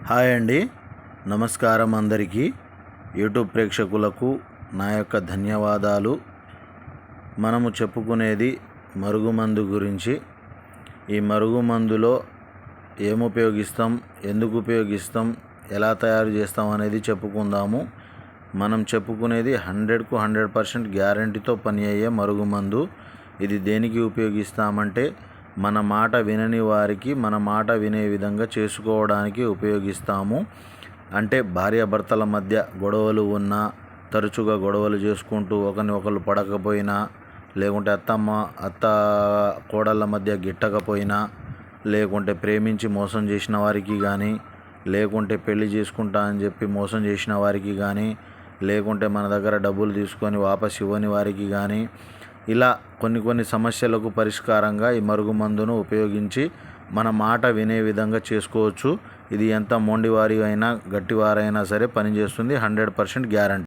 Hi అండి, నమస్కారం అందరికీ. యూట్యూబ్ ప్రేక్షకులకు నా యొక్క ధన్యవాదాలు. మనము చెప్పుకునేది మరుగుమందు గురించి. ఈ మరుగుమందులో ఏం ఉపయోగిస్తాం, ఎందుకు ఉపయోగిస్తాం, ఎలా తయారు చేస్తాం అనేది చెప్పుకుందాము. మనం చెప్పుకునేది 100కు 100% గ్యారంటీతో పని అయ్యే మరుగుమందు. ఇది దేనికి ఉపయోగిస్తామంటే మన మాట వినని వారికి మన మాట వినే విధంగా చేసుకోవడానికి ఉపయోగిస్తాము. అంటే భార్యాభర్తల మధ్య గొడవలు ఉన్నా, తరచుగా గొడవలు చేసుకుంటూ ఒకరిని ఒకరు పడకపోయినా, లేకుంటే అత్త కోడళ్ళ మధ్య గిట్టకపోయినా, లేకుంటే ప్రేమించి మోసం చేసిన వారికి కానీ, లేకుంటే పెళ్లి చేసుకుంటా అని చెప్పి మోసం చేసిన వారికి కానీ, లేకుంటే మన దగ్గర డబ్బులు తీసుకొని వాపస్ ఇవ్వని వారికి కానీ, ఇలా కొన్ని సమస్యలకు పరిష్కారంగా ఈ మరుగుమందును ఉపయోగించి మన మాట వినే విధంగా చేసుకోవచ్చు. ఇది ఎంత మొండివారి అయినా గట్టివారైనా సరే పనిచేస్తుంది. 100% గ్యారంటీ.